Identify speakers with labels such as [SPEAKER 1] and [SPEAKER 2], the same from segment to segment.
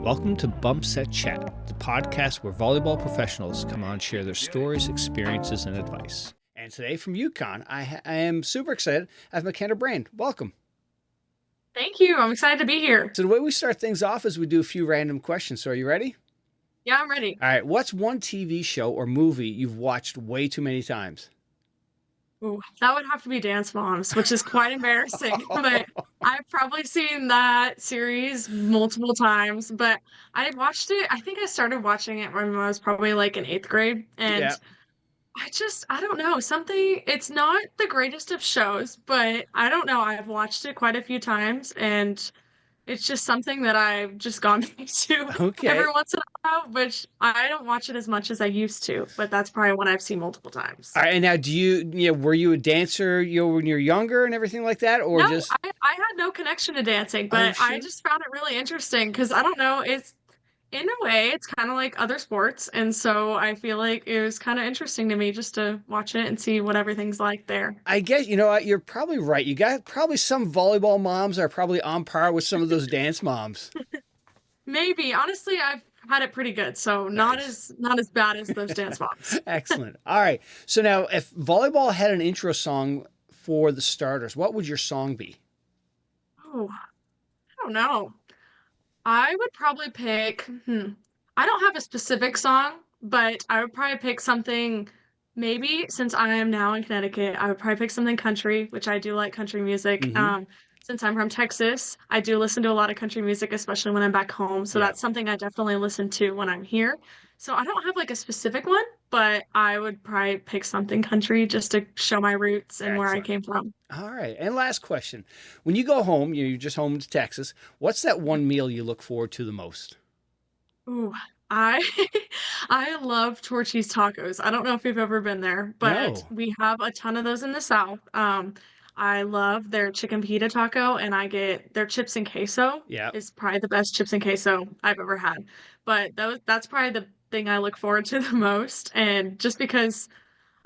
[SPEAKER 1] Welcome to Bump Set Chat, the podcast where volleyball professionals come on and share their stories, experiences, and advice. And today from UCONN, I am super excited. I have McKenna Brand. Welcome.
[SPEAKER 2] Thank you. I'm excited to be here.
[SPEAKER 1] So the way we start things off is we do a few random questions. So are you ready?
[SPEAKER 2] Yeah, I'm ready.
[SPEAKER 1] All right. What's one TV show or movie you've watched way too many times?
[SPEAKER 2] Ooh, that would have to be Dance Moms, which is quite embarrassing. But I've probably seen that series multiple times. But I watched it. I think I started watching it when I was probably like in eighth grade.
[SPEAKER 1] Yeah.
[SPEAKER 2] And I don't know, it's not the greatest of shows, but I don't know. I've watched it quite a few times and it's just something that I've just gone back to every
[SPEAKER 1] Okay.
[SPEAKER 2] once in a while, which I don't watch it as much as I used to, but that's probably one I've seen multiple times.
[SPEAKER 1] All right. And now were you a dancer, when you're younger and everything like that? Or
[SPEAKER 2] No,
[SPEAKER 1] just,
[SPEAKER 2] I had no connection to dancing,
[SPEAKER 1] oh,
[SPEAKER 2] but I
[SPEAKER 1] shoot.
[SPEAKER 2] just found it really interesting because I don't know, it's in a way, it's kind of like other sports. And so I feel like it was kind of interesting to me just to watch it and see what everything's like there.
[SPEAKER 1] I guess, you know what, you're probably right. You got probably some volleyball moms are probably on par with some of those dance moms.
[SPEAKER 2] Maybe. Honestly, I've had it pretty good, so
[SPEAKER 1] Nice.
[SPEAKER 2] not as bad as those dance moms.
[SPEAKER 1] Excellent. All right. So now, if volleyball had an intro song for the starters, what would your song be?
[SPEAKER 2] Oh, I don't know. I would probably pick, I don't have a specific song, but I would probably pick something, maybe since I am now in Connecticut, I would probably pick something country, which I do like country music.
[SPEAKER 1] Mm-hmm.
[SPEAKER 2] Since I'm from Texas, I do listen to a lot of country music, especially when I'm back home. So
[SPEAKER 1] Yeah.
[SPEAKER 2] that's something I definitely listen to when I'm here. So I don't have like a specific one, but I would probably pick something country just to show my roots and where I
[SPEAKER 1] Excellent.
[SPEAKER 2] came from.
[SPEAKER 1] All right. And last question. When you go home, you're just home to Texas, what's that one meal you look forward to the most?
[SPEAKER 2] Ooh, I I love torchy's tacos. I don't know if you've ever been there, but
[SPEAKER 1] No.
[SPEAKER 2] we have a ton of those in the South. I love their chicken pita taco, and I get their chips and queso
[SPEAKER 1] Yeah.
[SPEAKER 2] is probably the best chips and queso I've ever had. But that's probably the thing I look forward to the most. And just because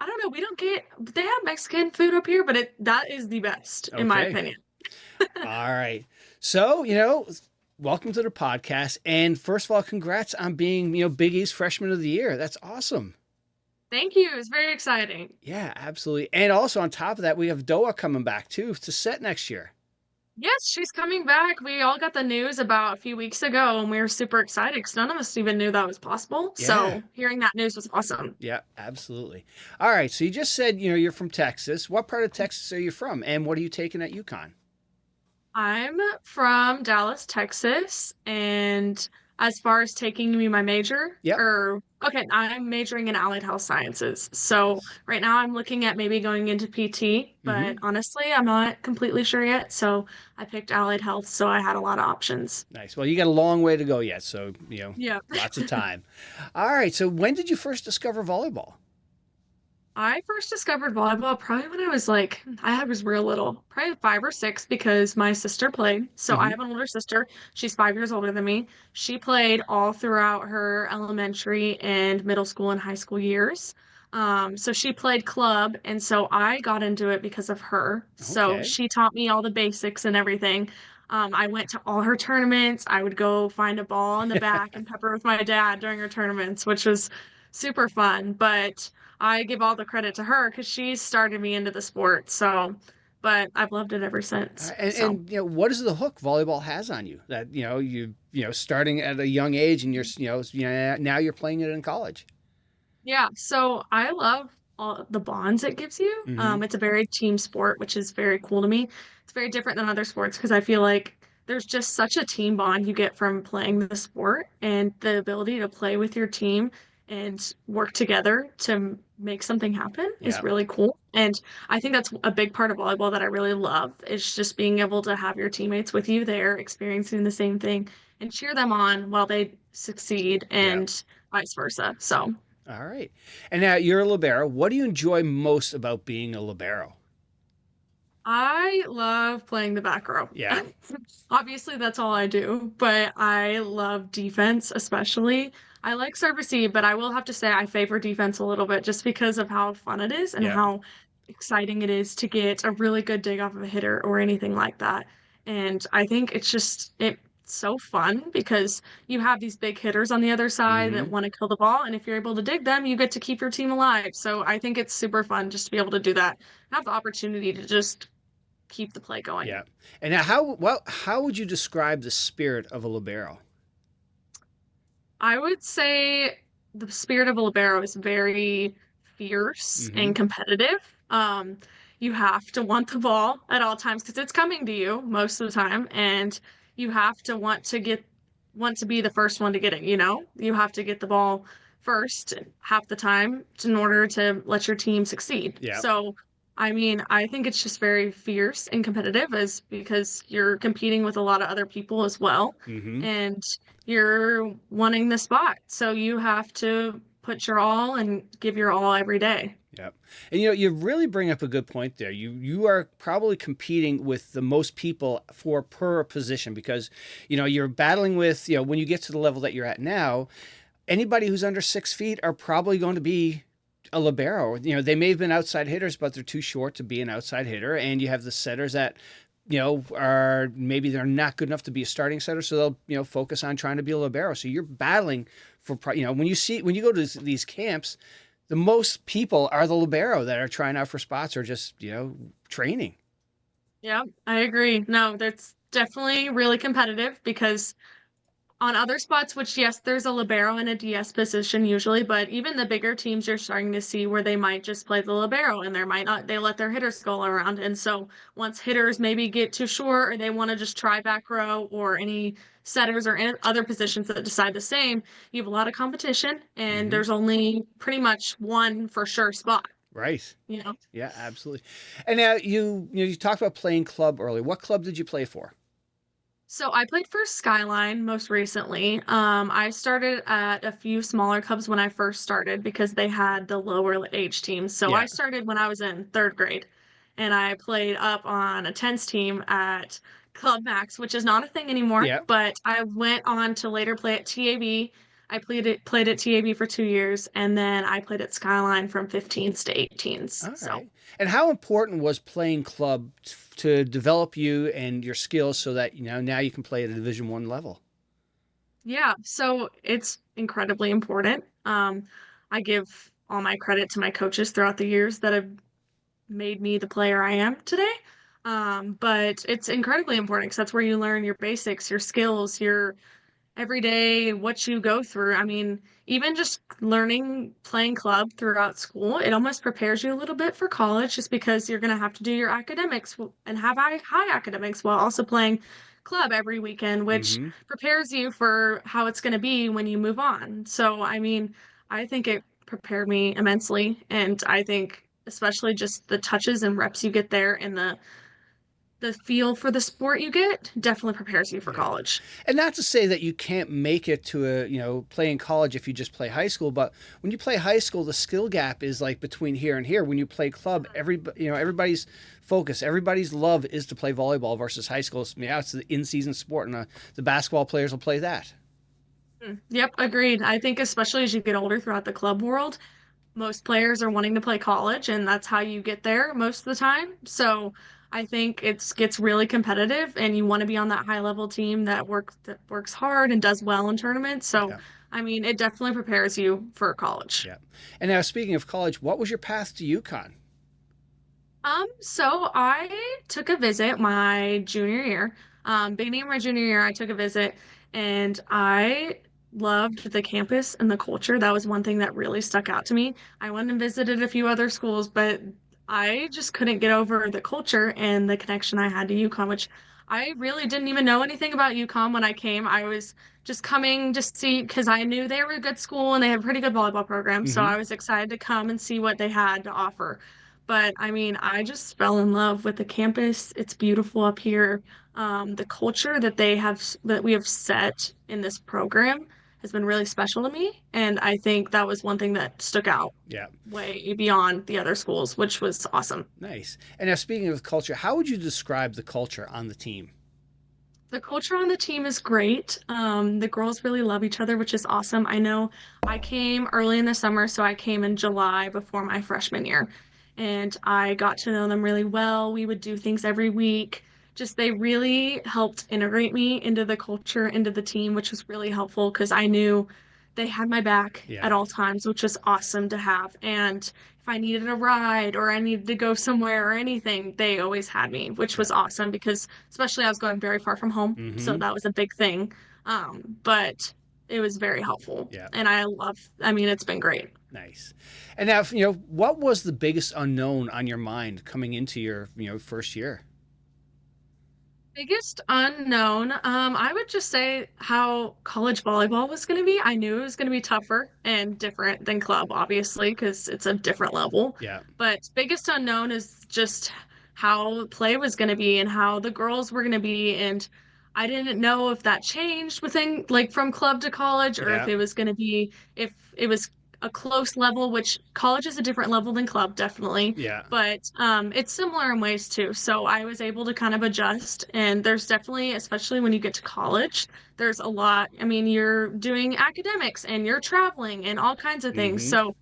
[SPEAKER 2] I don't know, they have Mexican food up here, but that is the best in my
[SPEAKER 1] Okay.
[SPEAKER 2] opinion.
[SPEAKER 1] All right. So, welcome to the podcast. And first of all, congrats on being, Big East Freshman of the Year. That's awesome.
[SPEAKER 2] Thank you. It's very exciting.
[SPEAKER 1] Yeah, absolutely. And also on top of that, we have Doa coming back too to set next year.
[SPEAKER 2] Yes, she's coming back. We all got the news about a few weeks ago, and we were super excited because none of us even knew that was possible.
[SPEAKER 1] Yeah.
[SPEAKER 2] So hearing that news was awesome.
[SPEAKER 1] Yeah, absolutely. All right. So you just said, you're from Texas. What part of Texas are you from? And what are you taking at UConn?
[SPEAKER 2] I'm from Dallas, Texas, and as far as taking me my major,
[SPEAKER 1] Yep.
[SPEAKER 2] I'm majoring in allied health sciences. So right now I'm looking at maybe going into PT, but
[SPEAKER 1] Mm-hmm.
[SPEAKER 2] honestly, I'm not completely sure yet. So I picked allied health, so I had a lot of options.
[SPEAKER 1] Nice. Well, you got a long way to go yet. So,
[SPEAKER 2] Yeah.
[SPEAKER 1] lots of time. All right. So when did you first discover volleyball?
[SPEAKER 2] I first discovered volleyball probably when I was real little, probably 5 or 6, because my sister played. So I
[SPEAKER 1] Mm-hmm.
[SPEAKER 2] have an older sister. She's 5 years older than me. She played all throughout her elementary and middle school and high school years. So she played club, and so I got into it because of her. So
[SPEAKER 1] Okay.
[SPEAKER 2] she taught me all the basics and everything. I went to all her tournaments. I would go find a ball in the back and pepper with my dad during her tournaments, which was super fun. But I give all the credit to her because she started me into the sport. So, but I've loved it ever since. So,
[SPEAKER 1] What is the hook volleyball has on you that starting at a young age and now you're playing it in college.
[SPEAKER 2] yeah. So I love all the bonds it gives you.
[SPEAKER 1] Mm-hmm.
[SPEAKER 2] It's a very team sport, which is very cool to me. It's very different than other sports because I feel like there's just such a team bond you get from playing the sport and the ability to play with your team and work together to make something happen is
[SPEAKER 1] Yeah.
[SPEAKER 2] really cool. And I think that's a big part of volleyball that I really love is just being able to have your teammates with you there experiencing the same thing and cheer them on while they succeed
[SPEAKER 1] Yeah.
[SPEAKER 2] and vice versa. So.
[SPEAKER 1] All right. And now you're a libero. What do you enjoy most about being a libero?
[SPEAKER 2] I love playing the back row.
[SPEAKER 1] Yeah.
[SPEAKER 2] Obviously, that's all I do, but I love defense, especially. I like serve receive, but I will have to say I favor defense a little bit just because of how fun it is and
[SPEAKER 1] Yeah.
[SPEAKER 2] how exciting it is to get a really good dig off of a hitter or anything like that. And I think it so fun because you have these big hitters on the other side that
[SPEAKER 1] Hmm.
[SPEAKER 2] want to kill the ball, and if you're able to dig them, you get to keep your team alive. So I think it's super fun just to be able to do that, have the opportunity to just keep the play going.
[SPEAKER 1] Yeah. And now, how would you describe the spirit of a libero?
[SPEAKER 2] I would say the spirit of a libero is very fierce
[SPEAKER 1] Hmm.
[SPEAKER 2] and competitive. Um, you have to want the ball at all times because it's coming to you most of the time, and you have to want to be the first one to get it, you know? You have to get the ball first half the time in order to let your team succeed.
[SPEAKER 1] Yeah.
[SPEAKER 2] So, I mean, I think it's just very fierce and competitive as because you're competing with a lot of other people as well.
[SPEAKER 1] Hmm.
[SPEAKER 2] And you're wanting the spot. So you have to put your all and give your all every day.
[SPEAKER 1] Yep. And you really bring up a good point there. You are probably competing with the most people for per position because you're battling with when you get to the level that you're at now, anybody who's under 6 feet are probably going to be a libero. They may have been outside hitters, but they're too short to be an outside hitter. And you have the setters that are maybe they're not good enough to be a starting setter, so they'll focus on trying to be a libero. So you're battling for when you go to these camps, the most people are the libero that are trying out for spots or just training.
[SPEAKER 2] Yeah, I agree. No, that's definitely really competitive because on other spots, which yes, there's a libero and a DS position usually, but even the bigger teams you're starting to see where they might just play the libero and there might not they let their hitters go around. And so once hitters maybe get too short or they want to just try back row or any setters or any other positions that decide the same, you have a lot of competition and
[SPEAKER 1] Hmm.
[SPEAKER 2] there's only pretty much one for sure spot,
[SPEAKER 1] Right.
[SPEAKER 2] you know?
[SPEAKER 1] Yeah, absolutely. And now you talked about playing club early. What club did you play for?
[SPEAKER 2] So I played for Skyline most recently. I started at a few smaller clubs when I first started because they had the lower age teams. So I
[SPEAKER 1] Yeah.
[SPEAKER 2] started when I was in third grade, and I played up on a tens team at Club Max, which is not a thing anymore.
[SPEAKER 1] Yeah.
[SPEAKER 2] But I went on to later play at TAB. I played at TAB for 2 years, and then I played at Skyline from 15s to 18s.
[SPEAKER 1] All
[SPEAKER 2] So.
[SPEAKER 1] right. And how important was playing club to develop you and your skills so that now you can play at a Division 1 level?
[SPEAKER 2] Yeah, so it's incredibly important. I give all my credit to my coaches throughout the years that have made me the player I am today. But it's incredibly important because that's where you learn your basics, your skills, your every day what you go through. I mean, even just learning playing club throughout school, it almost prepares you a little bit for college just because you're going to have to do your academics and have high academics while also playing club every weekend, which
[SPEAKER 1] Hmm.
[SPEAKER 2] prepares you for how it's going to be when you move on. So, I mean, I think it prepared me immensely. And I think especially just the touches and reps you get there and the feel for the sport you get definitely prepares you for
[SPEAKER 1] Yeah.
[SPEAKER 2] college.
[SPEAKER 1] And not to say that you can't make it to play in college if you just play high school, but when you play high school, the skill gap is like between here and here. When you play club, everybody's focus, everybody's love is to play volleyball versus high school. Yeah, it's the in-season sport, and the basketball players will play that.
[SPEAKER 2] Yep, agreed. I think especially as you get older throughout the club world, most players are wanting to play college, and that's how you get there most of the time. So I think it gets really competitive, and you want to be on that high level team that works hard and does well in tournaments. So
[SPEAKER 1] Yeah,
[SPEAKER 2] I mean, it definitely prepares you for college.
[SPEAKER 1] yeah. And now, speaking of college, what was your path to UConn?
[SPEAKER 2] So I took a visit my junior year. Beginning of my junior year, I took a visit and I loved the campus and the culture. That was one thing that really stuck out to me. I went and visited a few other schools, but I just couldn't get over the culture and the connection I had to UConn, which I really didn't even know anything about UConn when I came. I was just coming to see because I knew they were a good school and they had a pretty good volleyball program. So
[SPEAKER 1] Hmm.
[SPEAKER 2] I was excited to come and see what they had to offer. But I mean, I just fell in love with the campus. It's beautiful up here. The culture that we have set in this program has been really special to me, and I think that was one thing that stuck out
[SPEAKER 1] Yeah,
[SPEAKER 2] way beyond the other schools, which was awesome.
[SPEAKER 1] nice. And now, speaking of culture, how would you describe the culture on the team?
[SPEAKER 2] The culture on the team is great. The girls really love each other, which is awesome. I know I came early in the summer, so I came in July before my freshman year, and I got to know them really well. We would do things every week just they really helped integrate me into the culture, into the team, which was really helpful because I knew they had my back
[SPEAKER 1] Yeah.
[SPEAKER 2] at all times, which was awesome to have. And if I needed a ride or I needed to go somewhere or anything, they always had me, which
[SPEAKER 1] Yeah.
[SPEAKER 2] was awesome because especially I was going very far from home, so
[SPEAKER 1] Mm-hmm.
[SPEAKER 2] that was a big thing. But it was very helpful,
[SPEAKER 1] Yeah.
[SPEAKER 2] and I mean, it's been great.
[SPEAKER 1] Nice. And now, what was the biggest unknown on your mind coming into your, first year?
[SPEAKER 2] Biggest unknown, I would just say how college volleyball was going to be. I knew it was going to be tougher and different than club, obviously, because it's a different level.
[SPEAKER 1] Yeah.
[SPEAKER 2] But biggest unknown is just how play was going to be and how the girls were going to be. And I didn't know if that changed within, like, from club to college, or if
[SPEAKER 1] Yeah.
[SPEAKER 2] it was going to be, if it was a close level, which college is a different level than club, definitely,
[SPEAKER 1] Yeah.
[SPEAKER 2] but it's similar in ways too. So I was able to kind of adjust, and there's definitely, especially when you get to college, there's a lot. I mean, you're doing academics and you're traveling and all kinds of things.
[SPEAKER 1] Mm-hmm.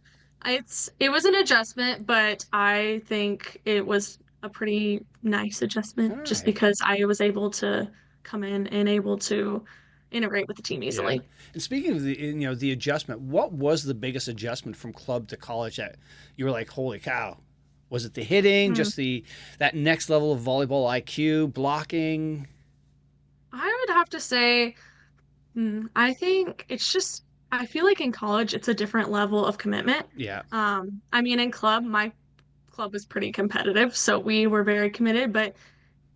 [SPEAKER 2] So it was an adjustment, but I think it was a pretty nice
[SPEAKER 1] All
[SPEAKER 2] adjustment just
[SPEAKER 1] right.
[SPEAKER 2] because I was able to come in and able to integrate with the team
[SPEAKER 1] Yeah.
[SPEAKER 2] easily.
[SPEAKER 1] And speaking of the adjustment, what was the biggest adjustment from club to college that you were like, holy cow? Was it the hitting,
[SPEAKER 2] Hmm.
[SPEAKER 1] just the that next level of volleyball IQ, blocking?
[SPEAKER 2] I would have to say, I think it's just, I feel like in college it's a different level of commitment.
[SPEAKER 1] Yeah.
[SPEAKER 2] I mean, in club, my club was pretty competitive, so we were very committed, but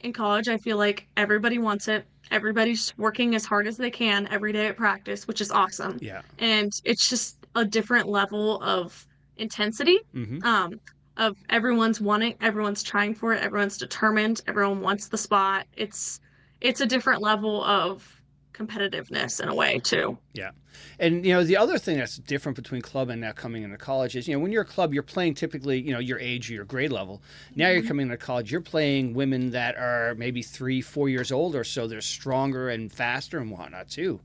[SPEAKER 2] in college, I feel like everybody wants it. Everybody's working as hard as they can every day at practice, which is awesome.
[SPEAKER 1] Yeah.
[SPEAKER 2] And it's just a different level of intensity,
[SPEAKER 1] Mm-hmm.
[SPEAKER 2] um, of everyone's wanting, everyone's trying for it, everyone's determined, everyone wants the spot. It's a different level of competitiveness in a way too.
[SPEAKER 1] Yeah. And, the other thing that's different between club and now coming into college is, when you're a club, you're playing typically, your age or your grade level. Now you're
[SPEAKER 2] Mhm.
[SPEAKER 1] coming into college, you're playing women that are maybe 3, 4 years older. So they're stronger and faster and whatnot too.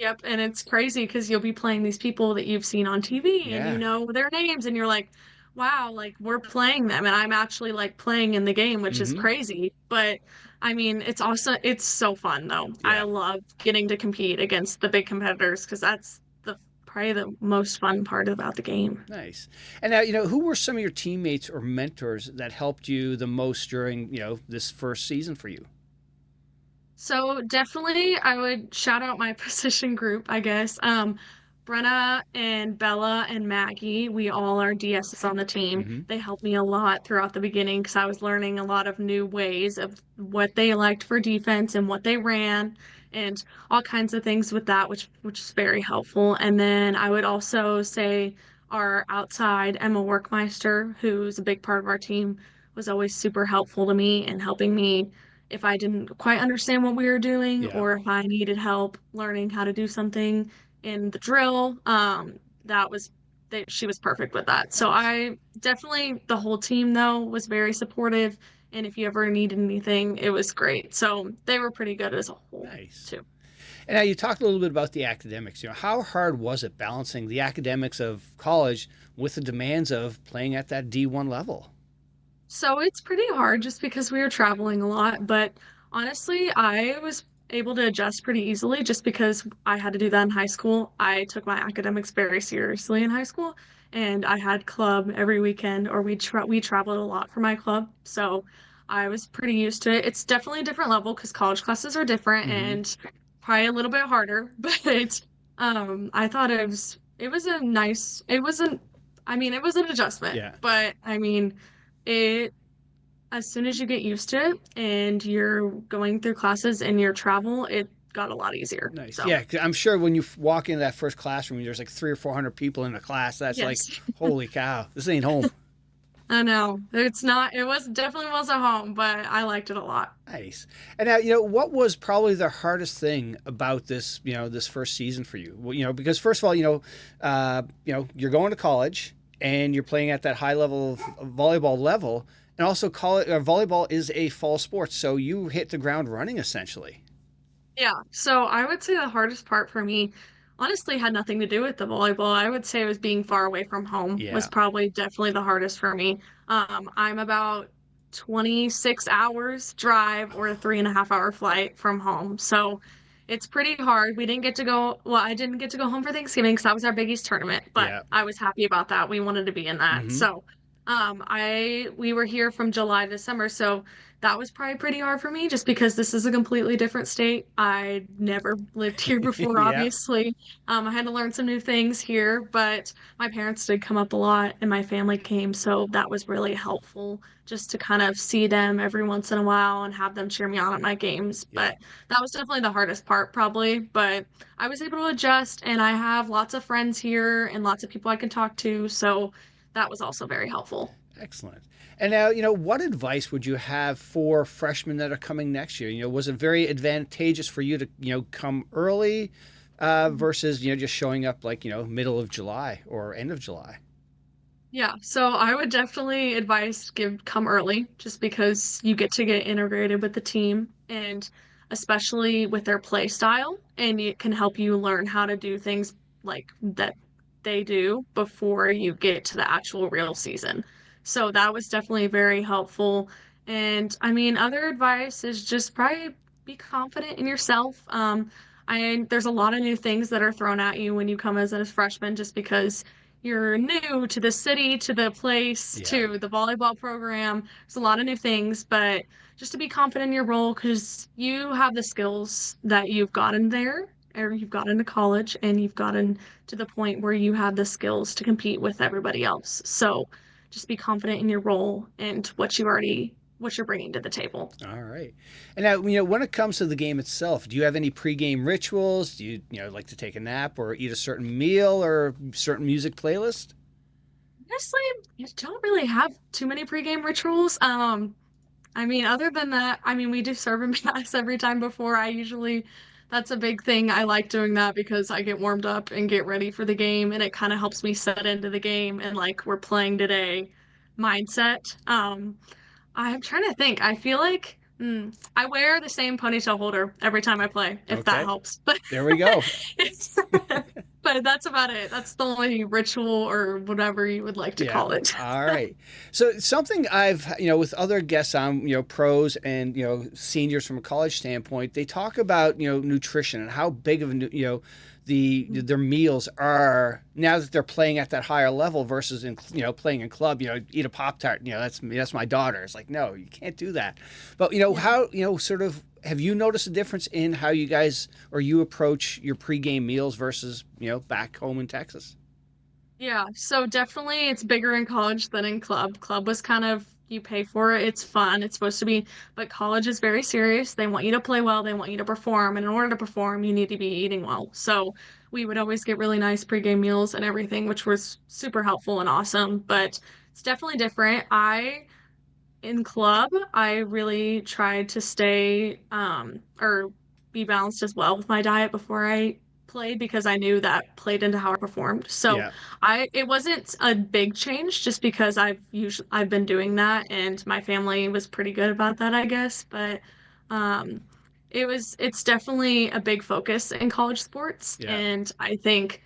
[SPEAKER 2] Yep, and it's crazy because you'll be playing these people that you've seen on TV and you
[SPEAKER 1] Yeah.
[SPEAKER 2] know their names and you're like, wow, like we're playing them and I'm actually like playing in the game, which is
[SPEAKER 1] Mm-hmm.
[SPEAKER 2] crazy. But I mean, it's also it's so fun though. I
[SPEAKER 1] Yeah.
[SPEAKER 2] love getting to compete against the big competitors because that's the probably the most fun part about the game.
[SPEAKER 1] Nice. And now, who were some of your teammates or mentors that helped you the most during, this first season for you?
[SPEAKER 2] So definitely I would shout out my position group, I guess. Brenna and Bella and Maggie, we all are DSs on the team.
[SPEAKER 1] Mm-hmm.
[SPEAKER 2] They helped me a lot throughout the beginning because I was learning a lot of new ways of what they liked for defense and what they ran and all kinds of things with that, which is very helpful. And then I would also say our outside Emma Workmeister, who's a big part of our team, was always super helpful to me and helping me if I didn't quite understand what we were doing
[SPEAKER 1] Yeah.
[SPEAKER 2] or if I needed help learning how to do something in the drill. That was she was perfect with that. So
[SPEAKER 1] Nice.
[SPEAKER 2] I definitely the whole team though was very supportive, and if you ever needed anything, it was great. So they were pretty good as a whole
[SPEAKER 1] Nice.
[SPEAKER 2] too.
[SPEAKER 1] And now you talked a little bit about the academics. How hard was it balancing the academics of college with the demands of playing at that D1 level?
[SPEAKER 2] So it's pretty hard just because we were traveling a lot, but honestly, I was able to adjust pretty easily just because I had to do that in high school. I took my academics very seriously in high school, and I had club every weekend, or we traveled a lot for my club. So I was pretty used to it. It's definitely a different level because college classes are different
[SPEAKER 1] Mm-hmm.
[SPEAKER 2] and probably a little bit harder, but I thought it was a nice, it wasn't, I mean, it was an adjustment,
[SPEAKER 1] Yeah.
[SPEAKER 2] but I mean, it as soon as you get used to it and you're going through classes and your travel, it got a lot easier.
[SPEAKER 1] Nice.
[SPEAKER 2] So,
[SPEAKER 1] Yeah. 'Cause I'm sure when you walk into that first classroom, there's like 300 or 400 people in the class. That's like,
[SPEAKER 2] yes,
[SPEAKER 1] holy cow, this ain't home.
[SPEAKER 2] I know. It's not, it was definitely was a home, but I liked it a lot.
[SPEAKER 1] Nice. And now, what was probably the hardest thing about this, this first season for you? Well, because first of all, you're going to college and you're playing at that high level of volleyball level, and also college volleyball is a fall sport, so you hit the ground running essentially.
[SPEAKER 2] Yeah. So I would say the hardest part for me honestly had nothing to do with the volleyball. I would say it was being far away from home was
[SPEAKER 1] Yeah.
[SPEAKER 2] probably definitely the hardest for me. I'm about 26 hours drive or a 3.5 hour flight from home. So it's pretty hard. We didn't get to go, well, I didn't get to go home for Thanksgiving because that was our Biggie's tournament, but
[SPEAKER 1] Yeah.
[SPEAKER 2] I was happy about that. We wanted to be in that.
[SPEAKER 1] Hmm.
[SPEAKER 2] So we were here from July to December, so that was probably pretty hard for me just because this is a completely different state. I never lived here before,
[SPEAKER 1] Yeah.
[SPEAKER 2] obviously. I had to learn some new things here, but my parents did come up a lot and my family came, so that was really helpful just to kind of see them every once in a while and have them cheer me on at my games.
[SPEAKER 1] Yeah.
[SPEAKER 2] But that was definitely the hardest part, probably. But I was able to adjust, and I have lots of friends here and lots of people I can talk to. So that was also very helpful.
[SPEAKER 1] Excellent. And now, what advice would you have for freshmen that are coming next year? Was it very advantageous for you to, come early versus, just showing up like, middle of July or end of July?
[SPEAKER 2] Yeah, so I would definitely advise give come early just because you get to get integrated with the team and especially with their play style and it can help you learn how to do things like that they do before you get to the actual real season. So that was definitely very helpful. And I mean, other advice is just probably be confident in yourself. There's a lot of new things that are thrown at you when you come as a freshman just because you're new to the city, to the place,
[SPEAKER 1] Yeah.
[SPEAKER 2] to the volleyball program. There's a lot of new things, but just to be confident in your role because you have the skills that you've gotten there, or you've gotten to college, and you've gotten to the point where you have the skills to compete with everybody else. So just be confident in your role and what you're bringing to the table.
[SPEAKER 1] All right. And now, when it comes to the game itself, do you have any pregame rituals? Do you, like to take a nap or eat a certain meal or certain music playlist?
[SPEAKER 2] Honestly, I don't really have too many pregame rituals. I mean, other than that, I mean, we do serve and pass every time before. That's a big thing. I like doing that because I get warmed up and get ready for the game, and it kind of helps me set into the game and like we're playing today mindset. I'm trying to think. I feel like I wear the same ponytail holder every time I play, if that
[SPEAKER 1] Okay.
[SPEAKER 2] helps. But
[SPEAKER 1] There we go.
[SPEAKER 2] it's, but that's about it. That's the only ritual or whatever you would like to
[SPEAKER 1] Yeah.
[SPEAKER 2] call it.
[SPEAKER 1] All right. So something I've, with other guests on, pros and, seniors from a college standpoint, they talk about, nutrition and how big of a, their meals are now that they're playing at that higher level versus in, playing in club, eat a Pop-Tart, that's my daughter. It's like, no, you can't do that. But,
[SPEAKER 2] Yeah.
[SPEAKER 1] how, sort of, have you noticed a difference in how you guys or you approach your pregame meals versus, back home in Texas?
[SPEAKER 2] Yeah, so definitely it's bigger in college than in club. Club was kind of you pay for it, it's fun, it's supposed to be, but college is very serious. They want you to play well, they want you to perform, and in order to perform, you need to be eating well. So we would always get really nice pregame meals and everything, which was super helpful and awesome, but it's definitely different. In club, I really tried to stay or be balanced as well with my diet before I played because I knew that played into how I performed. So
[SPEAKER 1] Yeah.
[SPEAKER 2] it wasn't a big change just because I've been doing that and my family was pretty good about that, I guess. But um it's definitely a big focus in college sports
[SPEAKER 1] Yeah.
[SPEAKER 2] and I think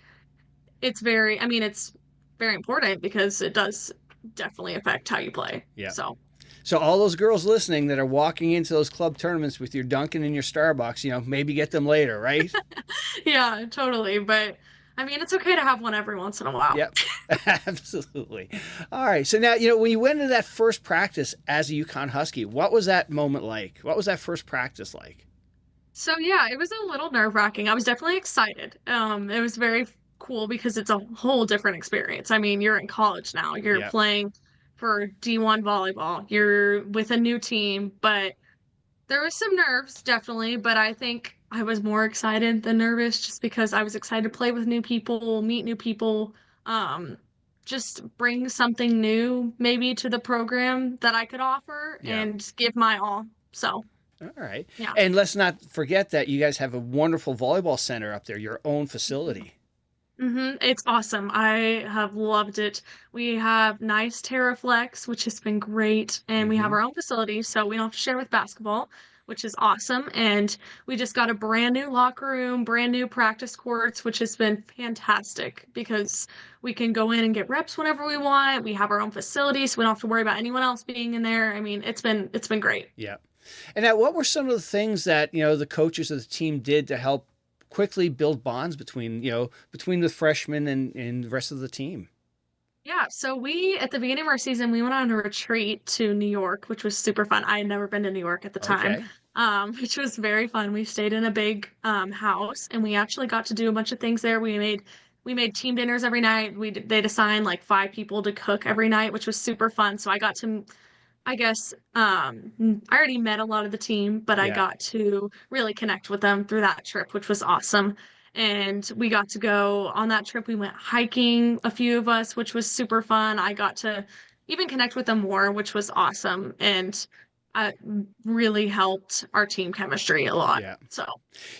[SPEAKER 2] I mean it's very important because it does definitely affect how you play.
[SPEAKER 1] Yeah.
[SPEAKER 2] So
[SPEAKER 1] So all those girls listening that are walking into those club tournaments with your Dunkin' and your Starbucks, maybe get them later, right?
[SPEAKER 2] yeah, totally. But I mean, it's okay to have one every once in a while.
[SPEAKER 1] Yep. Absolutely. All right. So now, when you went into that first practice as a UConn Husky, what was that moment like? What was that first practice like?
[SPEAKER 2] So yeah, it was a little nerve-wracking. I was definitely excited. It was very cool because it's a whole different experience. I mean, you're in college now. You're
[SPEAKER 1] Yep.
[SPEAKER 2] playing for D1 volleyball. You're with a new team, but there was some nerves, definitely, but I think I was more excited than nervous just because I was excited to play with new people, meet new people, um, just bring something new maybe to the program that I could offer
[SPEAKER 1] Yeah.
[SPEAKER 2] and give my all. So,
[SPEAKER 1] All right.
[SPEAKER 2] yeah.
[SPEAKER 1] And let's not forget that you guys have a wonderful volleyball center up there, your own facility.
[SPEAKER 2] It's awesome. I have loved it. We have nice Terraflex, which has been great, and we have
[SPEAKER 1] Mm-hmm.
[SPEAKER 2] our own facility, so we don't have to share with basketball, which is awesome. And we just got a brand new locker room, brand new practice courts, which has been fantastic because we can go in and get reps whenever we want. We have our own facilities, so we don't have to worry about anyone else being in there. I mean, it's been great.
[SPEAKER 1] Yeah. And now, what were some of the things that the coaches of the team did to help quickly build bonds between between the freshmen and the rest of the team?
[SPEAKER 2] Yeah, so we at the beginning of our season we went on a retreat to New York, which was super fun. I had never been to New York at the time,
[SPEAKER 1] Okay.
[SPEAKER 2] which was very fun. We stayed in a big house, and we actually got to do a bunch of things there. We made team dinners every night. They'd assign like 5 people to cook every night, which was super fun. So I got to I guess I already met a lot of the team, but I
[SPEAKER 1] Yeah.
[SPEAKER 2] got to really connect with them through that trip, which was awesome. And we got to go on that trip. We went hiking, a few of us, which was super fun. I got to even connect with them more, which was awesome. And it really helped our team chemistry a lot.
[SPEAKER 1] Yeah.
[SPEAKER 2] So,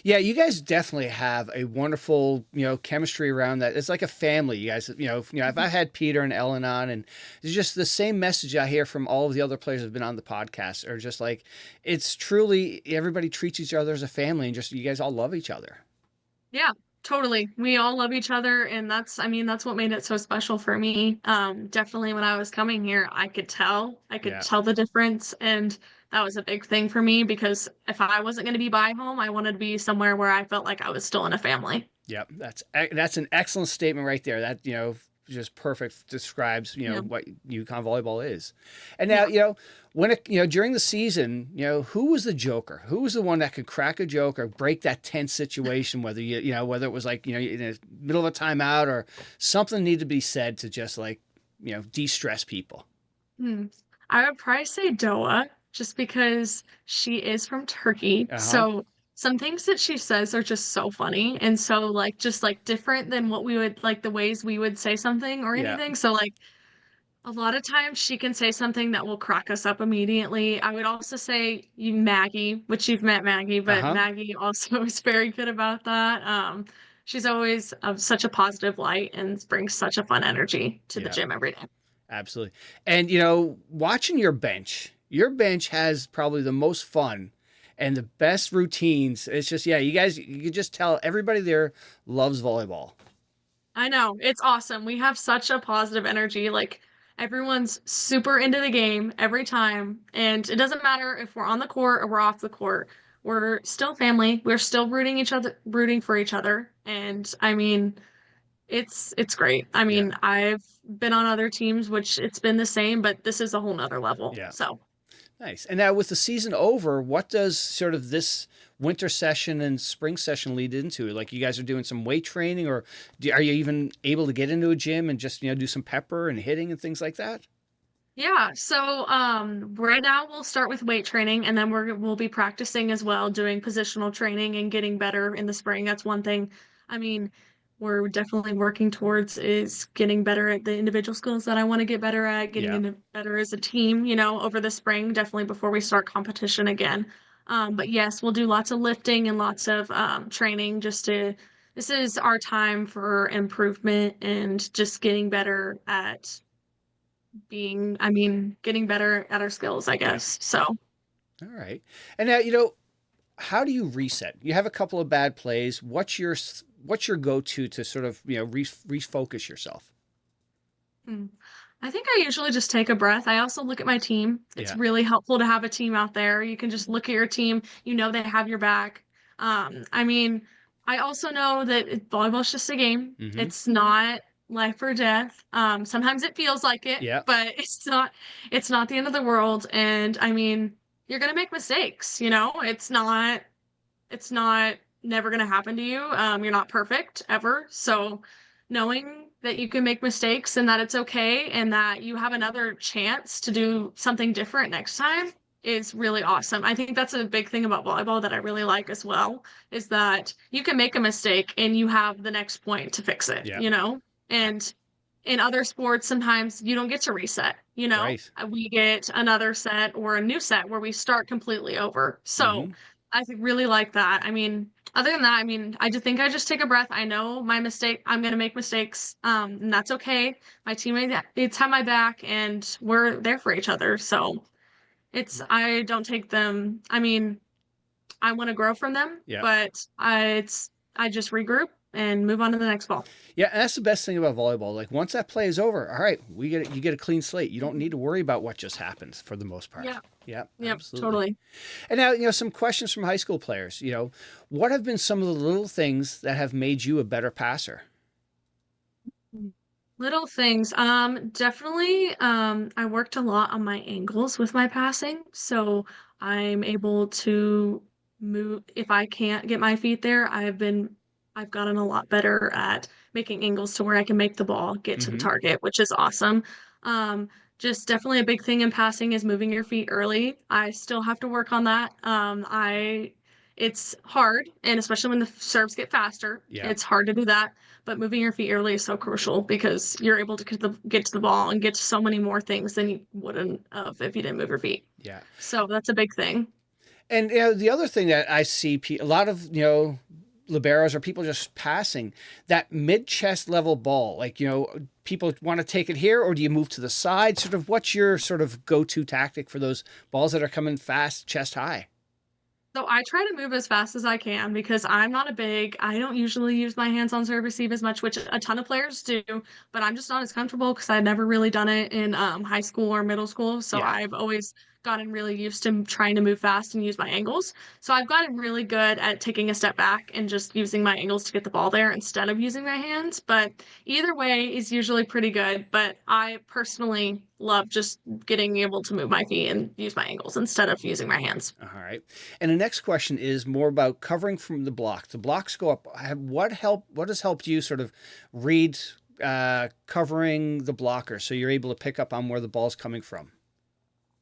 [SPEAKER 1] Yeah, you guys definitely have a wonderful, chemistry around that. It's like a family. You guys, if I had Peter and Ellen on, and it's just the same message I hear from all of the other players who've been on the podcast, are just like, it's truly everybody treats each other as a family, and just you guys all love each other.
[SPEAKER 2] yeah, totally. We all love each other, and I mean, that's what made it so special for me. Definitely when I was coming here, I could
[SPEAKER 1] Yeah.
[SPEAKER 2] tell the difference, and that was a big thing for me because if I wasn't going to be by home, I wanted to be somewhere where I felt like I was still in a family.
[SPEAKER 1] Yep, that's an excellent statement right there. That just perfect describes
[SPEAKER 2] Yeah,
[SPEAKER 1] what UConn volleyball is. And now
[SPEAKER 2] yeah.
[SPEAKER 1] when it during the season, who was the joker? Who was the one that could crack a joke or break that tense situation? Whether whether it was like in the middle of a timeout or something needed to be said to just like de-stress people.
[SPEAKER 2] Hmm. I would probably say Doa, just because she is from Turkey.
[SPEAKER 1] Uh huh.
[SPEAKER 2] So some things that she says are just so funny and so like just like different than what we would like the ways we would say something or
[SPEAKER 1] Yeah.
[SPEAKER 2] anything. So like a lot of times she can say something that will crack us up immediately. I would also say you Maggie, which you've met Maggie,
[SPEAKER 1] Uh
[SPEAKER 2] but
[SPEAKER 1] huh.
[SPEAKER 2] Maggie also is very good about that. She's always of such a positive light and brings such a fun energy to the
[SPEAKER 1] Yeah.
[SPEAKER 2] gym every day.
[SPEAKER 1] Absolutely. And watching your bench has probably the most fun and the best routines. It's just yeah, you can just tell everybody there loves volleyball.
[SPEAKER 2] I know. It's awesome. We have such a positive energy. Like everyone's super into the game every time. And it doesn't matter if we're on the court or we're off the court. We're still family. We're still rooting for each other. And I mean, it's great. I
[SPEAKER 1] Yeah.
[SPEAKER 2] mean, I've been on other teams which it's been the same, but this is a whole nother level.
[SPEAKER 1] Yeah.
[SPEAKER 2] So
[SPEAKER 1] Nice. And now with the season over, what does sort of this winter session and spring session lead into? Like you guys are doing some weight training or are you even able to get into a gym and just, do some pepper and hitting and things like that?
[SPEAKER 2] yeah, so right now we'll start with weight training and then we'll be practicing as well, doing positional training and getting better in the spring. That's one thing. I mean, we're definitely working towards is getting better at the individual skills that I want to get better at, getting
[SPEAKER 1] Yeah.
[SPEAKER 2] into better as a team, over the spring, definitely before we start competition again. But yes, we'll do lots of lifting and lots of training this is our time for improvement and just getting better at getting better at our skills, I
[SPEAKER 1] Yeah.
[SPEAKER 2] guess. So,
[SPEAKER 1] All right. And now, how do you reset? You have a couple of bad plays. What's your go-to to sort of, refocus yourself?
[SPEAKER 2] hmm. I think I usually just take a breath. I also look at my team. It's
[SPEAKER 1] Yeah.
[SPEAKER 2] really helpful to have a team out there. You can just look at your team. You know they have your back. I mean, I also know that volleyball's just a game.
[SPEAKER 1] Mm-hmm.
[SPEAKER 2] It's not life or death. Sometimes it feels like it,
[SPEAKER 1] Yeah.
[SPEAKER 2] but it's not the end of the world. And I mean, you're gonna make mistakes, it's not never going to happen to you. You're not perfect ever. So knowing that you can make mistakes and that it's okay and that you have another chance to do something different next time is really awesome. I think that's a big thing about volleyball that I really like as well, is that you can make a mistake and you have the next point to fix it,
[SPEAKER 1] Yeah.
[SPEAKER 2] And in other sports, sometimes you don't get to reset,
[SPEAKER 1] Right.
[SPEAKER 2] We get another set or a new set where we start completely over. So
[SPEAKER 1] Mm-hmm.
[SPEAKER 2] really like that. I mean, other than that, I mean, I just take a breath. I know my mistake. I'm gonna make mistakes. And that's okay. My teammates have my back, and we're there for each other. So I don't take them. I mean, I want to grow from them,
[SPEAKER 1] Yeah.
[SPEAKER 2] but I just regroup and move on to the next ball.
[SPEAKER 1] Yeah, and that's the best thing about volleyball. Like once that play is over, all right, you get a clean slate. You don't need to worry about what just happened for the most part.
[SPEAKER 2] Yeah.
[SPEAKER 1] Yeah,
[SPEAKER 2] Yep,
[SPEAKER 1] absolutely.
[SPEAKER 2] totally.
[SPEAKER 1] And now, some questions from high school players. What have been some of the little things that have made you a better passer?
[SPEAKER 2] Little things. Definitely, I worked a lot on my angles with my passing, so I'm able to move. If I can't get my feet there, I've gotten a lot better at making angles to where I can make the ball get to the
[SPEAKER 1] Mm-hmm.
[SPEAKER 2] target, which is awesome. Um, just definitely a big thing in passing is moving your feet early. I still have to work on that. It's hard, and especially when the serves get faster,
[SPEAKER 1] Yeah,
[SPEAKER 2] it's hard to do that. But moving your feet early is so crucial because you're able to get to the ball and get to so many more things than you wouldn't have if you didn't move your feet.
[SPEAKER 1] yeah.
[SPEAKER 2] So that's a big thing.
[SPEAKER 1] And the other thing that I see a lot of liberos or people just passing that mid chest level ball. Like people want to take it here, or do you move to the side? Sort of, what's your sort of go to tactic for those balls that are coming fast, chest high?
[SPEAKER 2] So I try to move as fast as I can because I don't usually use my hands on serve receive as much, which a ton of players do, but I'm just not as comfortable because I've never really done it in high school or middle school. So
[SPEAKER 1] Yeah.
[SPEAKER 2] I've always gotten really used to trying to move fast and use my angles. So I've gotten really good at taking a step back and just using my angles to get the ball there instead of using my hands. But either way is usually pretty good. But I personally love just getting able to move my feet and use my angles instead of using my hands.
[SPEAKER 1] All right. And the next question is more about covering from the block. The blocks go up. What has helped you sort of read covering the blocker so you're able to pick up on where the ball's coming from?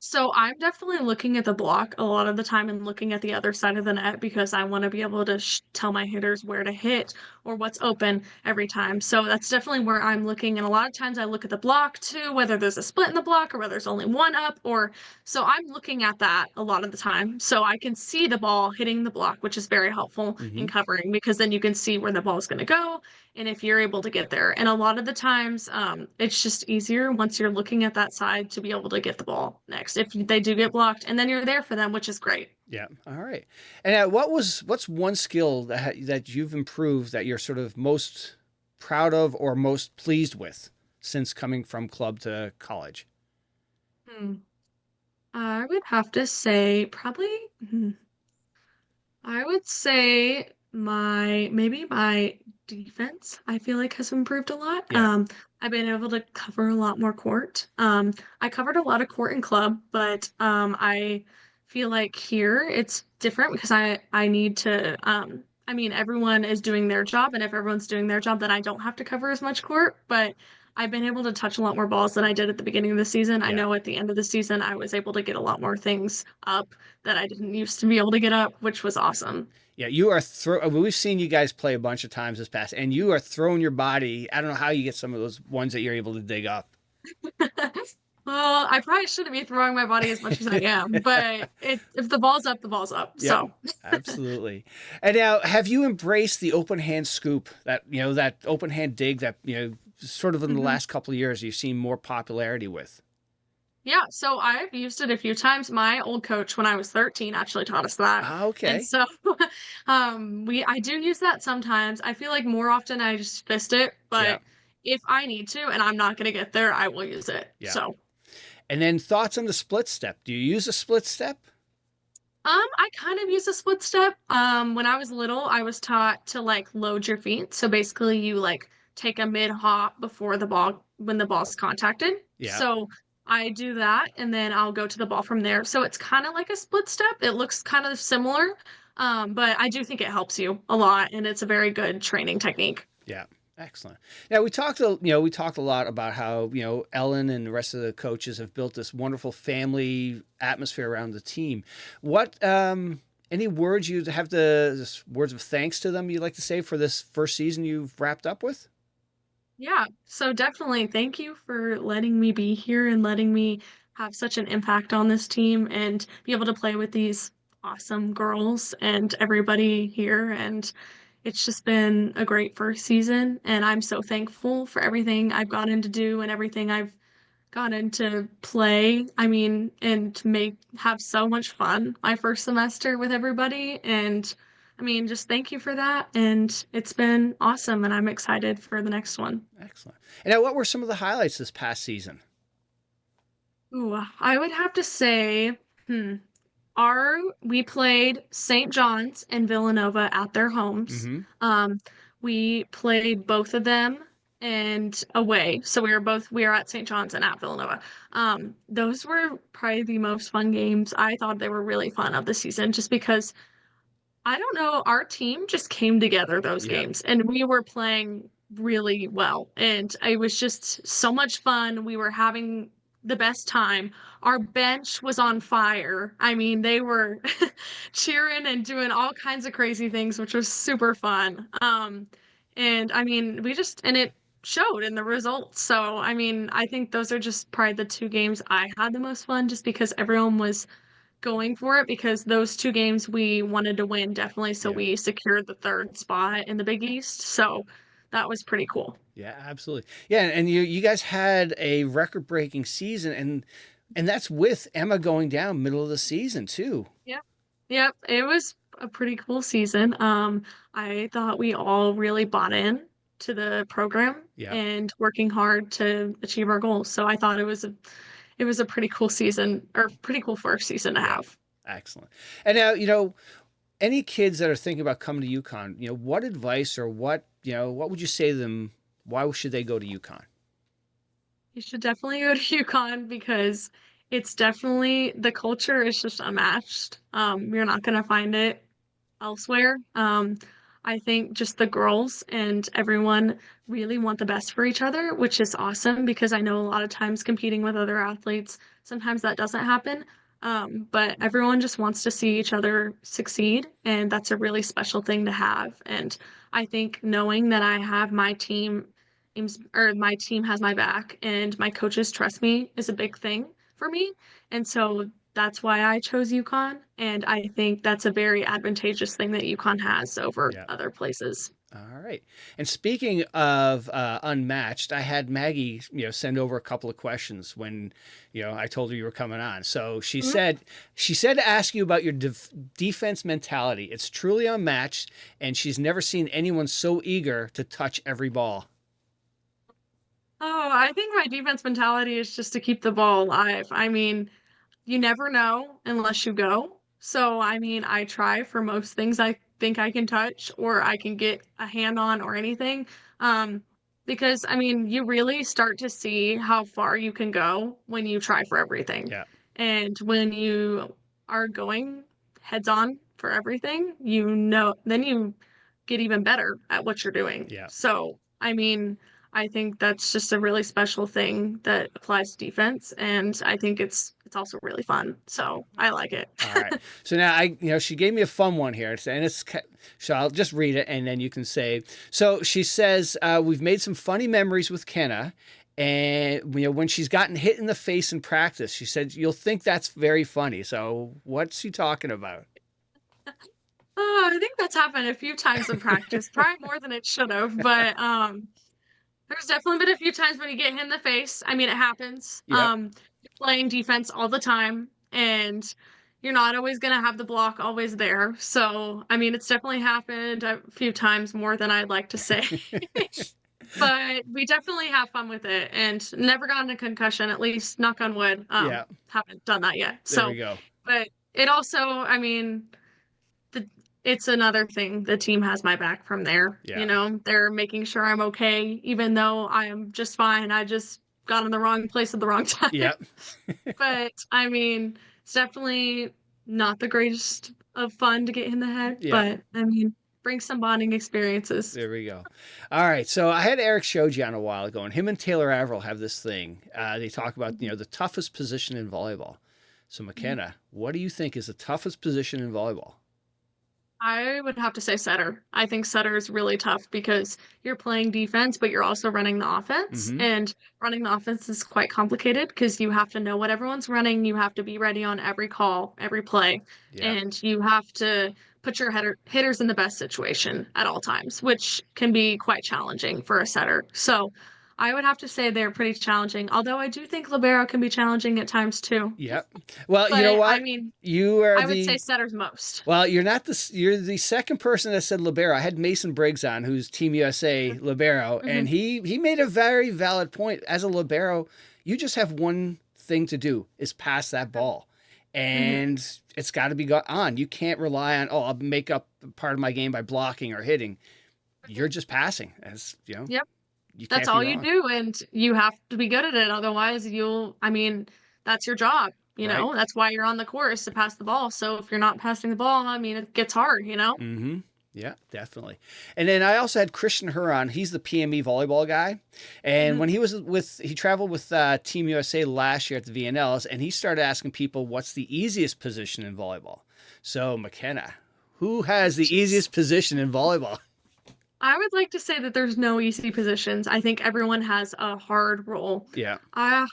[SPEAKER 2] So I'm definitely looking at the block a lot of the time and looking at the other side of the net because I want to be able to tell my hitters where to hit or what's open every time. So that's definitely where I'm looking. And a lot of times I look at the block too, whether there's a split in the block or whether there's only one up or so I'm looking at that a lot of the time. So I can see the ball hitting the block, which is very helpful in
[SPEAKER 1] Mm-hmm.
[SPEAKER 2] covering because then you can see where the ball is going to go and if you're able to get there. And a lot of the times, it's just easier once you're looking at that side to be able to get the ball next if they do get blocked, and then you're there for them, which is great.
[SPEAKER 1] Yeah. All right. And what's one skill that you've improved that you're sort of most proud of or most pleased with since coming from club to college?
[SPEAKER 2] Hmm. I would have to say probably. I would say maybe my defense I feel like has improved a lot.
[SPEAKER 1] Yeah.
[SPEAKER 2] I've been able to cover a lot more court. I covered a lot of court in club, but I feel like here it's different because I need to I mean everyone is doing their job and if everyone's doing their job then I don't have to cover as much court, but I've been able to touch a lot more balls than I did at the beginning of the season. I
[SPEAKER 1] Yeah.
[SPEAKER 2] know at the end of the season I was able to get a lot more things up that I didn't used to be able to get up, which was awesome.
[SPEAKER 1] Yeah, you are we've seen you guys play a bunch of times this past, and you are throwing your body. I don't know how you get some of those ones that you're able to dig up.
[SPEAKER 2] Well, I probably shouldn't be throwing my body as much as I am, but if the ball's up, the ball's up.
[SPEAKER 1] Yeah,
[SPEAKER 2] So,
[SPEAKER 1] absolutely. And now, have you embraced the open hand scoop? That open hand dig that sort of in the
[SPEAKER 2] mhm.
[SPEAKER 1] last couple of years you've seen more popularity with.
[SPEAKER 2] Yeah, so I've used it a few times. My old coach when I was 13 actually taught us that.
[SPEAKER 1] Ah,
[SPEAKER 2] And
[SPEAKER 1] okay.
[SPEAKER 2] so I do use that sometimes. I feel like more often I just fist it,
[SPEAKER 1] Yeah,
[SPEAKER 2] but if I need to and I'm not gonna get there, I will use it.
[SPEAKER 1] yeah.
[SPEAKER 2] So
[SPEAKER 1] And then thoughts on the split step? Do you use a split step?
[SPEAKER 2] I kind of use a split step. When I was little, I was taught to like load your feet. So basically you like take a mid hop before the ball when the ball's contacted.
[SPEAKER 1] Yeah.
[SPEAKER 2] So I do that and then I'll go to the ball from there. So it's kind of like a split step. It looks kind of similar. But I do think it helps you a lot and it's a very good training technique.
[SPEAKER 1] Yeah, excellent. Now we talked a lot about how Ellen and the rest of the coaches have built this wonderful family atmosphere around the team. What any words you have words of thanks to them you'd like to say for this first season you've wrapped up with?
[SPEAKER 2] Yeah, so definitely thank you for letting me be here and letting me have such an impact on this team and be able to play with these awesome girls and everybody here. And it's just been a great first season. And I'm so thankful for everything I've gotten to do and everything I've got into play, I mean, and have so much fun my first semester with everybody. And I mean, just thank you for that. And it's been awesome, and I'm excited for the next one.
[SPEAKER 1] Excellent. And now, what were some of the highlights this past season?
[SPEAKER 2] Ooh, I would have to say, hmm, we played St. John's and Villanova at their homes.
[SPEAKER 1] Mm-hmm.
[SPEAKER 2] Um, we played both of them and away. So we were at St. John's and at Villanova. Those were probably the most fun games. I thought they were really fun of the season just because I don't know, our team just came together those
[SPEAKER 1] Yep.
[SPEAKER 2] games and we were playing really well. And it was just so much fun. We were having the best time. Our bench was on fire. I mean, they were cheering and doing all kinds of crazy things, which was super fun. And I mean, and it showed in the results. So, I mean, I think those are just probably the two games I had the most fun just because everyone was going for it because those two games we wanted to win definitely, so
[SPEAKER 1] Yeah.
[SPEAKER 2] we secured the third spot in the Big East. So that was pretty cool.
[SPEAKER 1] Yeah, absolutely. Yeah, and you guys had a record-breaking season, and that's with Emma going down middle of the season too.
[SPEAKER 2] Yep. Yep. It was a pretty cool season. I thought we all really bought in to the program
[SPEAKER 1] Yeah.
[SPEAKER 2] and working hard to achieve our goals. So I thought it was a pretty cool season or pretty cool first season to
[SPEAKER 1] Yeah.
[SPEAKER 2] have.
[SPEAKER 1] Excellent. And now, any kids that are thinking about coming to UConn, what advice or what would you say to them? Why should they go to UConn?
[SPEAKER 2] You should definitely go to UConn because it's definitely the culture is just unmatched. You're not gonna find it elsewhere. I think just the girls and everyone really want the best for each other, which is awesome because I know a lot of times competing with other athletes, sometimes that doesn't happen. But everyone just wants to see each other succeed, and that's a really special thing to have. And I think knowing that I have my team has my back and my coaches trust me is a big thing for me. And so that's why I chose UConn, and I think that's a very advantageous thing that UConn has over
[SPEAKER 1] Yeah.
[SPEAKER 2] other places.
[SPEAKER 1] All right. And speaking of unmatched, I had Maggie, send over a couple of questions when, I told her you were coming on. So
[SPEAKER 2] Mhm.
[SPEAKER 1] she said to ask you about your defense mentality. It's truly unmatched, and she's never seen anyone so eager to touch every ball.
[SPEAKER 2] Oh, I think my defense mentality is just to keep the ball alive. I mean, you never know unless you go. So, I mean, I try for most things I think I can touch or I can get a hand on or anything. Because I mean, you really start to see how far you can go when you try for everything.
[SPEAKER 1] Yeah.
[SPEAKER 2] And when you are going heads on for everything, then you get even better at what you're doing.
[SPEAKER 1] Yeah.
[SPEAKER 2] So, I mean, I think that's just a really special thing that applies to defense, and I think it's also really fun. So I like it.
[SPEAKER 1] All right. So now she gave me a fun one here, and so I'll just read it, and then you can say. So she says, we've made some funny memories with Kenna, and when she's gotten hit in the face in practice, she said you'll think that's very funny. So what's she talking about?
[SPEAKER 2] Oh, I think that's happened a few times in practice, probably more than it should have, but there's definitely been a few times when you get hit in the face. I mean, it happens.
[SPEAKER 1] Yep.
[SPEAKER 2] You're playing defense all the time, and you're not always gonna have the block always there. So, I mean, it's definitely happened a few times more than I'd like to say. But we definitely have fun with it and never gotten a concussion, at least knock on wood.
[SPEAKER 1] Yeah.
[SPEAKER 2] Haven't done that yet.
[SPEAKER 1] There we
[SPEAKER 2] So,
[SPEAKER 1] go.
[SPEAKER 2] but it also, I mean, the it's another thing. The team has my back from there.
[SPEAKER 1] Yeah.
[SPEAKER 2] They're making sure I'm okay, even though I am just fine. I just got in the wrong place at the wrong time.
[SPEAKER 1] Yep.
[SPEAKER 2] But I mean, it's definitely not the greatest of fun to get in the head,
[SPEAKER 1] Yeah.
[SPEAKER 2] but I mean, bring some bonding experiences.
[SPEAKER 1] There we go. All right. So I had Eric Shoji on a while ago, and him and Taylor Averill have this thing. They talk about, the toughest position in volleyball. So, McKenna, what do you think is the toughest position in volleyball?
[SPEAKER 2] I would have to say setter. I think setter is really tough because you're playing defense, but you're also running the offense.
[SPEAKER 1] Mm-hmm.
[SPEAKER 2] And running the offense is quite complicated because you have to know what everyone's running. You have to be ready on every call, every play,
[SPEAKER 1] Yeah.
[SPEAKER 2] and you have to put your hitters in the best situation at all times, which can be quite challenging for a setter. So I would have to say they're pretty challenging. Although I do think libero can be challenging at times too.
[SPEAKER 1] Yep. Well, you know
[SPEAKER 2] But I
[SPEAKER 1] what?
[SPEAKER 2] mean,
[SPEAKER 1] You are
[SPEAKER 2] I would say
[SPEAKER 1] the
[SPEAKER 2] setters most.
[SPEAKER 1] Well, you're not you're the second person that said libero. I had Mason Briggs on, who's Team USA libero, and
[SPEAKER 2] Hmm.
[SPEAKER 1] he made a very valid point. As a libero, you just have one thing to do is pass that ball.
[SPEAKER 2] Hmm.
[SPEAKER 1] And it's got to be got on. You can't rely on, oh, I'll make up part of my game by blocking or hitting. You're just passing. As you know,
[SPEAKER 2] Yep.
[SPEAKER 1] you
[SPEAKER 2] That's
[SPEAKER 1] can't be
[SPEAKER 2] all you
[SPEAKER 1] wrong.
[SPEAKER 2] do, and you have to be good at it. Otherwise, I mean, that's your job,
[SPEAKER 1] Right?
[SPEAKER 2] That's why you're on the course to pass the ball. So if you're not passing the ball, I mean, it gets hard.
[SPEAKER 1] Mm-hmm. Yeah, definitely. And then I also had Christian Huron. He's the PME volleyball guy. And
[SPEAKER 2] Mhm.
[SPEAKER 1] when he traveled with Team USA last year at the VNLs, and he started asking people what's the easiest position in volleyball. So, McKenna, who has the
[SPEAKER 2] Jeez.
[SPEAKER 1] easiest position in volleyball?
[SPEAKER 2] I would like to say that there's no easy positions. I think everyone has a hard role.
[SPEAKER 1] Yeah,
[SPEAKER 2] I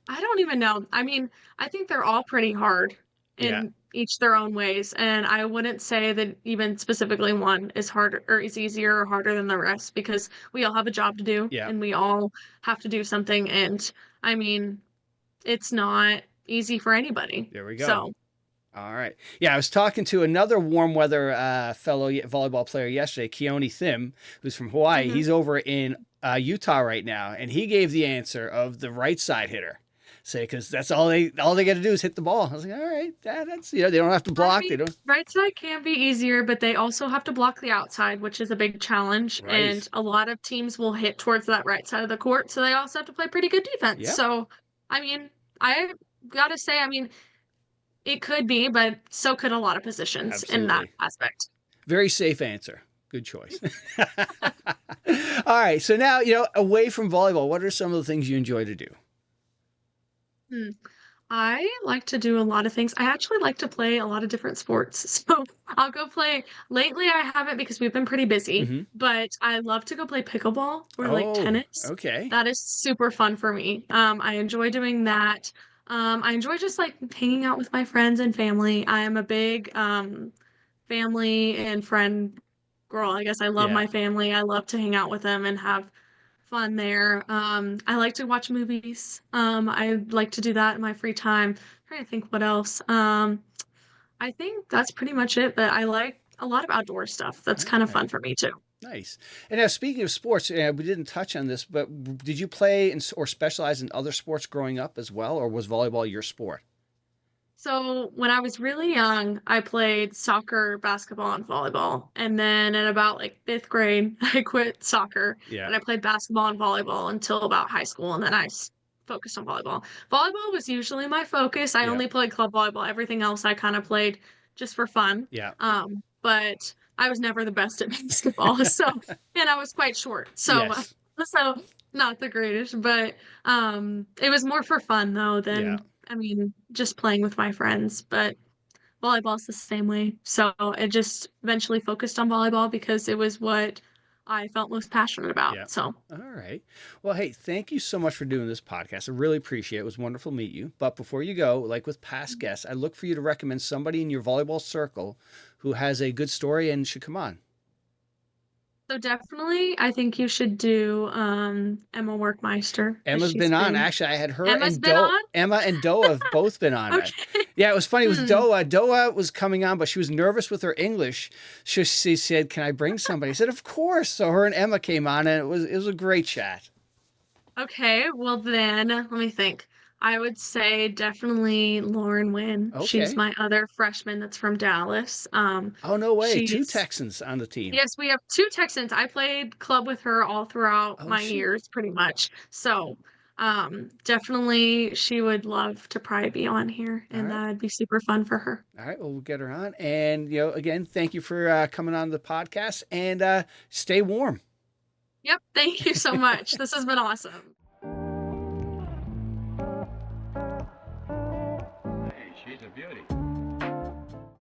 [SPEAKER 2] I don't even know. I mean, I think they're all pretty hard
[SPEAKER 1] yeah,
[SPEAKER 2] in each their own ways, and I wouldn't say that even specifically one is harder or is easier or harder than the rest because we all have a job to do
[SPEAKER 1] yeah.
[SPEAKER 2] and we all have to do something. And I mean, it's not easy for anybody.
[SPEAKER 1] There we go.
[SPEAKER 2] So,
[SPEAKER 1] All right. Yeah, I was talking to another warm weather fellow volleyball player yesterday, Keone Thim, who's from Hawaii.
[SPEAKER 2] mhm.
[SPEAKER 1] He's over in Utah right now, and he gave the answer of the right side hitter. Say, because that's all they got to do is hit the ball. I was like, all right, that's they don't have to
[SPEAKER 2] I
[SPEAKER 1] block. They
[SPEAKER 2] mean,
[SPEAKER 1] don't.
[SPEAKER 2] right side can be easier, but they also have to block the outside, which is a big challenge. And
[SPEAKER 1] Right.
[SPEAKER 2] a lot of teams will hit towards that right side of the court, so they also have to play pretty good defense.
[SPEAKER 1] Yeah.
[SPEAKER 2] So, I mean, I gotta say, I mean, it could be, but so could a lot of positions in that
[SPEAKER 1] Absolutely.
[SPEAKER 2] aspect.
[SPEAKER 1] Very safe answer. Good choice. All right. So now away from volleyball, what are some of the things you enjoy to do?
[SPEAKER 2] Hmm. I like to do a lot of things. I actually like to play a lot of different sports. So I'll go play. Lately, I haven't because we've been pretty busy,
[SPEAKER 1] Hmm.
[SPEAKER 2] but I love to go play pickleball or like
[SPEAKER 1] Oh,
[SPEAKER 2] tennis.
[SPEAKER 1] okay.
[SPEAKER 2] That is super fun for me. I enjoy doing that. I enjoy just like hanging out with my friends and family. I am a big family and friend girl. I guess I love
[SPEAKER 1] Yeah.
[SPEAKER 2] my family. I love to hang out with them and have fun there. I like to watch movies. I like to do that in my free time. I'm trying to think what else. I think that's pretty much it, but I like a lot of outdoor stuff. That's
[SPEAKER 1] All
[SPEAKER 2] kind of
[SPEAKER 1] right.
[SPEAKER 2] fun for me too.
[SPEAKER 1] Nice. And now, speaking of sports, we didn't touch on this, but did you play or specialize in other sports growing up as well, or was volleyball your sport?
[SPEAKER 2] So when I was really young, I played soccer, basketball, and volleyball. And then in about like fifth grade, I quit soccer
[SPEAKER 1] Yeah.
[SPEAKER 2] and I played basketball and volleyball until about high school. And then focused on volleyball. Volleyball was usually my focus. I
[SPEAKER 1] Yeah.
[SPEAKER 2] only played club volleyball. Everything else I kind of played just for fun.
[SPEAKER 1] Yeah.
[SPEAKER 2] But I was never the best at basketball. So, and I was quite short. So,
[SPEAKER 1] Yes.
[SPEAKER 2] so not the greatest, but it was more for fun though
[SPEAKER 1] Yeah.
[SPEAKER 2] than I mean, just playing with my friends, but volleyball's the same way. So I just eventually focused on volleyball because it was what I felt most passionate about.
[SPEAKER 1] Yeah.
[SPEAKER 2] So,
[SPEAKER 1] All right. Well, hey, thank you so much for doing this podcast. I really appreciate it. It was wonderful to meet you. But before you go, like with past guests, I look for you to recommend somebody in your volleyball circle who has a good story and should come on.
[SPEAKER 2] so definitely I think you should do Emma Workmeister because
[SPEAKER 1] Emma's been on. Actually, I had her
[SPEAKER 2] Emma's
[SPEAKER 1] and
[SPEAKER 2] been on?
[SPEAKER 1] Emma and Doa have both been on it.
[SPEAKER 2] Okay.
[SPEAKER 1] Yeah, it was funny with
[SPEAKER 2] Hmm.
[SPEAKER 1] Doa. Doa was coming on, but she was nervous with her English. She said, "Can I bring somebody?" I said, "Of course." So her and Emma came on, and it was a great chat.
[SPEAKER 2] Okay, well then, let me think. I would say definitely Lauren Wynn. She's
[SPEAKER 1] Okay.
[SPEAKER 2] my other freshman that's from Dallas.
[SPEAKER 1] Oh no way! Two
[SPEAKER 2] She's
[SPEAKER 1] Texans on the team.
[SPEAKER 2] Yes, we have two Texans. I played club with her all throughout
[SPEAKER 1] Oh
[SPEAKER 2] my
[SPEAKER 1] shoot!
[SPEAKER 2] years, pretty much. So, definitely she would love to probably be on here,
[SPEAKER 1] All
[SPEAKER 2] and
[SPEAKER 1] right.
[SPEAKER 2] that'd be super fun for her.
[SPEAKER 1] All right. Well, we'll get her on, and again, thank you for coming on the podcast, and stay warm.
[SPEAKER 2] Yep, thank you so much. This has been awesome.
[SPEAKER 3] Hey, she's a beauty.